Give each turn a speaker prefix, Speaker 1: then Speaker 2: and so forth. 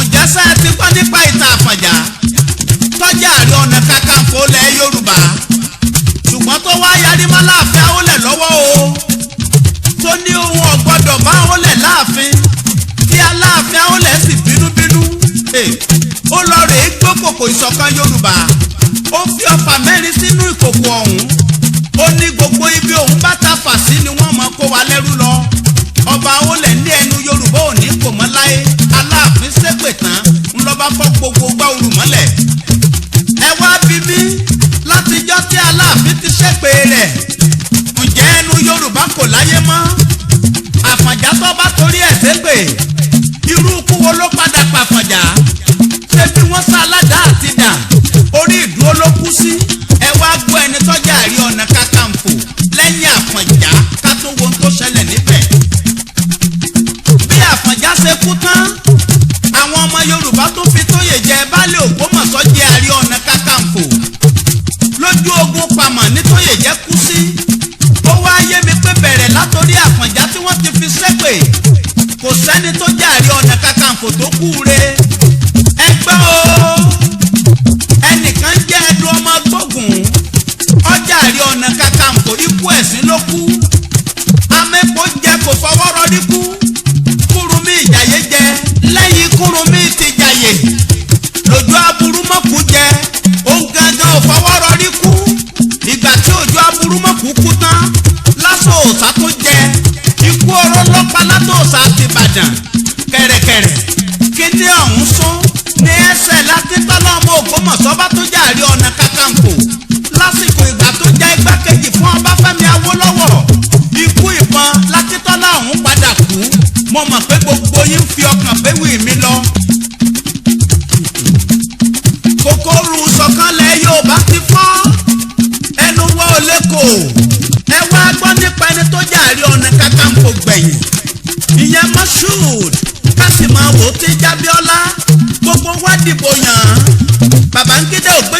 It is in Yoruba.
Speaker 1: ǹjẹ́ sẹ́ ti gbọ́ nípa ìtàn Àfọ̀njá tọ́jà Ààrẹ Ọ̀nà Kakanfò ilẹ̀ Yorùbá ṣùgbọ́n tó wá yarí mọ́ Láàfin Awólẹ̀ lọ́wọ́ o tó ní ohun ọ̀gbọ́dọ̀ bá Awólẹ̀ láàfin tí Aláàfin Awólẹ̀ sì bínúbínú ó lọ rèé gbókòkò ìṣọ̀kan Yorùbá ó fi ọfà mẹ́rin sínú ìkòkò ọ̀hún ó ní gbogbo ibi òun bá ta fà sí ni wọ́n mọ̀ kó wa lẹ́rú lọ ọba Awólẹ̀ ní ẹnu Yorùbá ò ní kò mọ́ láyé Aláàfin ṣépè tán ńlọba fọ́ gbogbo gbá òrù mọ́lẹ̀ ẹ wá bí mi látijọ́ tí Aláàfin ti ṣépè rẹ̀ ǹjẹ́ ẹnu Yorùbá kò láyé mọ́ Àfọ̀njá tó bá torí ẹ̀ ṣépè irú ikú wo ló padà pa Àfọ̀njá ṣé bí wọ́n sá aládàá àti dà orí ìdúró ló kú sí ẹ wá gbọ́ ẹni tọ́jà Ààrẹ Ọ̀nà Kakanfò lẹ́yìn Àfọ̀njá ká tó wo ohun tó ṣẹlẹ̀ níbẹ̀ bí Àfọ̀njá ṣe kú tán àwọn ọmọ Yorùbá tó fi tóyè jẹ baálé Ògbómọ̀ṣọ́ jẹ Ààrẹ Ọ̀nà Kakanfò lójú ogun pamọ́ ní tóyè jẹ́ kú sí ó wá yé mi pé bẹ̀rẹ̀ látòrí Àfọ̀njá tí wọ́n ti fi ṣépè kò sẹ́ni tó jẹ́ Ààrẹ Ọ̀nà Kakanfò tó kú re ẹgbẹ́ o ẹnìkan jẹ́ ẹdun ọmọ gbógun ọjà Ààrẹ Ọ̀nà Kakanfò ikú ẹ̀sìn ló kú amẹ́kọ̀ọ́ jẹ kò fọwọ́ rọrí kú Kúrúnmí Ìjàyè jẹ lẹ́yìn Kúrúnmí ti jàyè lójú aburú mọ́kù jẹ òun gangan ò fọwọ́ rọrí kú ìgbà tí òjò aburú mọ́kù kú tán Lásò Òòṣà tó jẹ ikú oró lọ́pàá Lásò Òòṣà ti Ìbàdàn kẹ̀rẹ̀kẹ̀rẹ̀ kíní ọ̀hún sún ní ẹsẹ̀ Látìtọ́lá ọmọ Ògbómọ̀ṣọ́ bá tó jẹ́ Ààrẹ Ọ̀nà Kakanfò lásìkò ìgbà tó jẹ́ igbákejì fún Ọbáfẹ́mi Awólọ́wọ̀ ikú ìbọn Látìtọ́lá ọ̀hún padà kú mo mọ̀ pé gbogbo yín fi ọkàn fẹ́wì mi lọ. kòkòrò sọ̀kanlẹ̀ Yorùbá ti fọ́ ẹnu wọ́ ò lẹ́kọ̀ọ́ ẹ wá gbọ́ nípa ẹni tó jẹ́ Ààrẹ Ọ̀nà Kakanfò gbẹ̀yìn ìyẹn Moshood kásìmọ̀ wò ó ti Jábíọ́lá gbogbo wá dìbò yàn Babangida ògbé